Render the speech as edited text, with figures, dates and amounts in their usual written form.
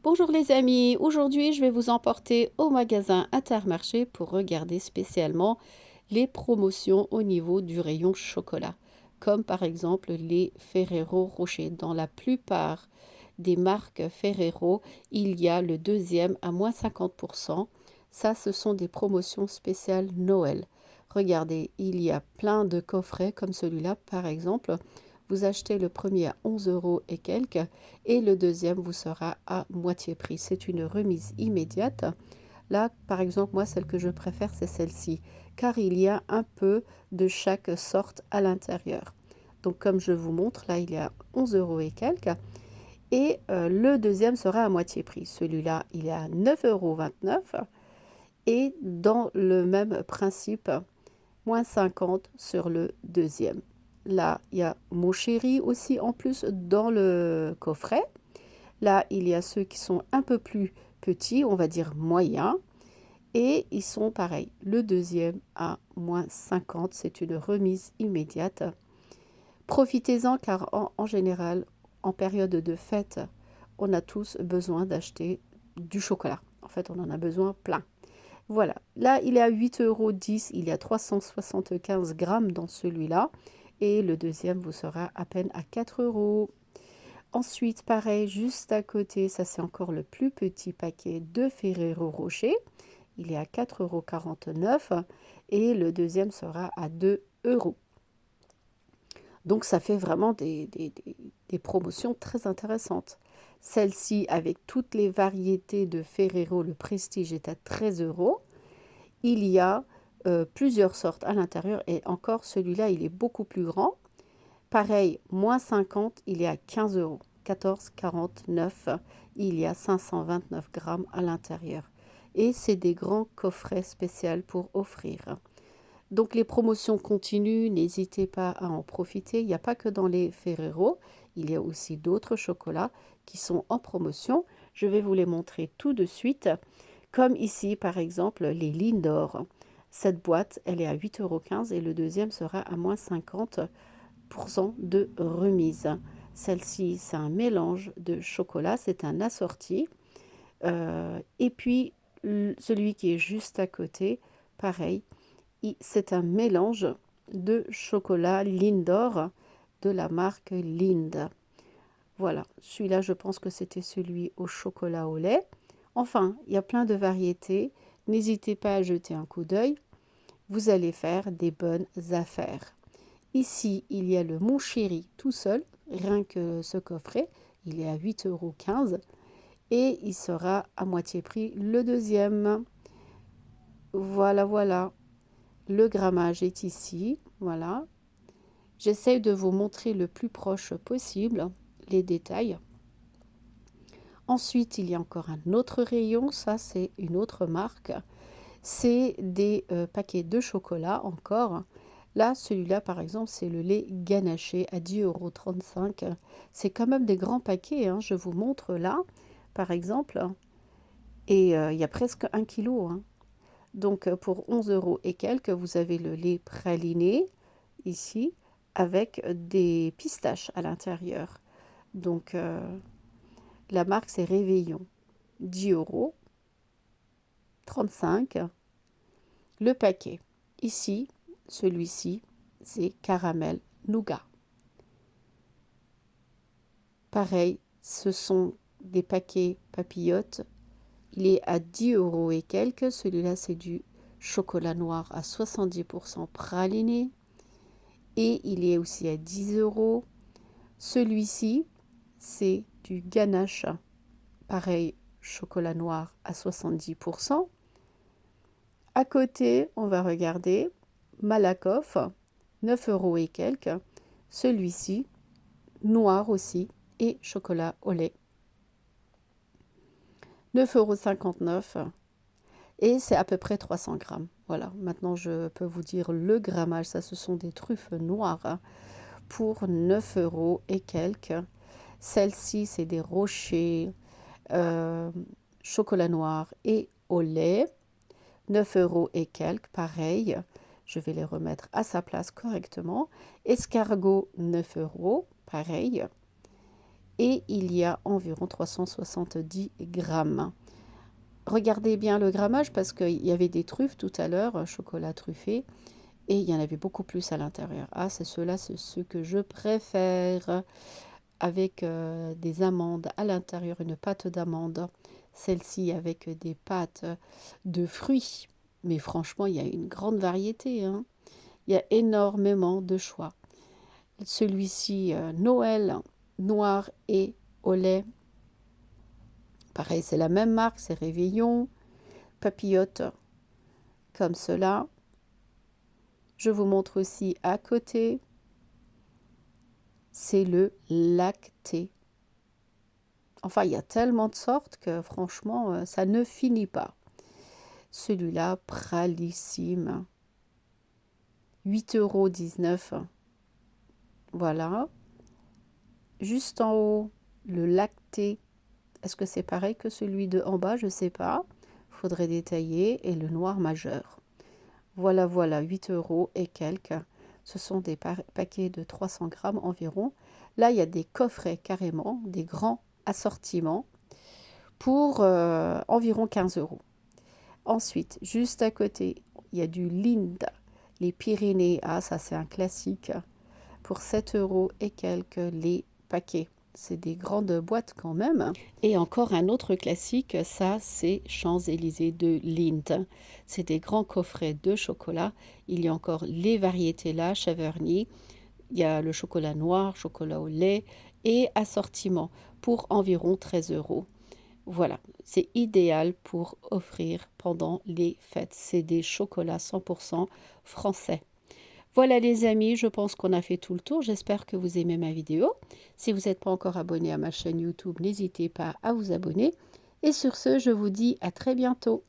Bonjour les amis, aujourd'hui je vais vous emporter au magasin Intermarché pour regarder spécialement les promotions au niveau du rayon chocolat, comme par exemple les Ferrero Rocher. Dans la plupart des marques Ferrero, il y a le deuxième à moins 50%. Ça, ce sont des promotions spéciales Noël. Regardez, il y a plein de coffrets comme celui-là par exemple. Vous achetez le premier à 11 euros et quelques et le deuxième vous sera à moitié prix. C'est une remise immédiate. Là, par exemple, moi, celle que je préfère, c'est celle-ci, car il y a un peu de chaque sorte à l'intérieur. Donc, comme je vous montre, là, il y a 11 euros et quelques. Et le deuxième sera à moitié prix. Celui-là, il est à 9,29 euros. Et dans le même principe, moins 50 sur le deuxième. Là, il y a Mon Chéri aussi en plus dans le coffret. Là, il y a ceux qui sont un peu plus petits, on va dire moyens. Et ils sont pareils. Le deuxième à moins 50, c'est une remise immédiate. Profitez-en car en général, en période de fête, on a tous besoin d'acheter du chocolat. En fait, on en a besoin plein. Voilà, là il est à 8,10 €, il y a 375 grammes dans celui-là et le deuxième vous sera à peine à 4 euros. Ensuite, pareil, juste à côté, ça c'est encore le plus petit paquet de Ferrero Rocher, il est à 4,49 € et le deuxième sera à 2 euros. Donc ça fait vraiment des promotions très intéressantes. Celle-ci, avec toutes les variétés de Ferrero, le Prestige est à 13 euros. Il y a plusieurs sortes à l'intérieur et encore celui-là, il est beaucoup plus grand. Pareil, moins 50, il est à 15 euros. 14,49. Il y a 529 grammes à l'intérieur. Et c'est des grands coffrets spéciaux pour offrir. Donc les promotions continuent, n'hésitez pas à en profiter. Il n'y a pas que dans les Ferrero, il y a aussi d'autres chocolats qui sont en promotion. Je vais vous les montrer tout de suite. Comme ici, par exemple, les Lindor. Cette boîte, elle est à 8,15 € et le deuxième sera à moins 50% de remise. Celle-ci, c'est un mélange de chocolat, c'est un assorti. Et puis, celui qui est juste à côté, pareil, c'est un mélange de chocolat Lindor de la marque Lind. Voilà, celui-là, je pense que c'était celui au chocolat au lait. Enfin, il y a plein de variétés. N'hésitez pas à jeter un coup d'œil. Vous allez faire des bonnes affaires. Ici, il y a le Mon Chéri tout seul, rien que ce coffret. Il est à 8,15 € et il sera à moitié prix le deuxième. Voilà, voilà. Le grammage est ici. Voilà. J'essaie de vous montrer le plus proche possible les détails. Ensuite, il y a encore un autre rayon. Ça, c'est une autre marque. C'est des paquets de chocolat encore. Là, celui-là, par exemple, c'est le lait ganaché à 10,35 €. C'est quand même des grands paquets, hein. Je vous montre là, par exemple. Et il y a presque 1 kilo, hein. Donc, pour 11 euros et quelques, vous avez le lait praliné, ici, avec des pistaches à l'intérieur. Donc, la marque, c'est Réveillon. 10 € 35. Le paquet. Ici, celui-ci, c'est caramel nougat. Pareil, ce sont des paquets papillotes. Il est à 10 euros et quelques. Celui-là, c'est du chocolat noir à 70% praliné. Et il est aussi à 10 euros. Celui-ci, c'est du ganache. Pareil, chocolat noir à 70%. À côté, on va regarder Malakoff, 9 euros et quelques. Celui-ci, noir aussi, et chocolat au lait. 9,59 € et c'est à peu près 300 grammes. Voilà, maintenant je peux vous dire le grammage. Ça, ce sont des truffes noires, hein, pour 9 euros et quelques. Celle-ci, c'est des rochers, euh, chocolat noir et au lait. 9 euros et quelques, pareil. Je vais les remettre à sa place correctement. Escargot, 9 euros, pareil. et il y a environ 370 grammes. Regardez bien le grammage parce qu'il y avait des truffes tout à l'heure, chocolat truffé, et il y en avait beaucoup plus à l'intérieur. Ah, c'est ceux-là, c'est ceux que je préfère, avec des amandes à l'intérieur, une pâte d'amande. Celle-ci avec des pâtes de fruits. Mais franchement, il y a une grande variété, hein. Il y a énormément de choix. Celui-ci, Noël, noir et au lait. Pareil, c'est la même marque, c'est Réveillon, papillote, comme cela. Je vous montre aussi à côté, c'est le lacté. Enfin, il y a tellement de sortes que franchement, ça ne finit pas. Celui-là, Pralissime, 8,19 €. Voilà. Juste en haut, le lacté. Est-ce que c'est pareil que celui de en bas? Je ne sais pas. Faudrait détailler. Et le noir majeur. Voilà, voilà, 8 € et quelques. Ce sont des paquets de 300 grammes environ. Là, il y a des coffrets carrément, des grands assortiments pour environ 15 €. Ensuite, juste à côté, il y a du Lind, les Pyrénées. Ah, ça c'est un classique. Pour 7 € et quelques les paquets. C'est des grandes boîtes quand même. Et encore un autre classique, ça c'est Champs-Élysées de Lindt. C'est des grands coffrets de chocolat. Il y a encore les variétés là, Cheverny. Il y a le chocolat noir, chocolat au lait et assortiment pour environ 13 €. Voilà, c'est idéal pour offrir pendant les fêtes. C'est des chocolats 100% français. Voilà les amis, je pense qu'on a fait tout le tour. J'espère que vous aimez ma vidéo. Si vous n'êtes pas encore abonné à ma chaîne YouTube, n'hésitez pas à vous abonner. Et sur ce, je vous dis à très bientôt.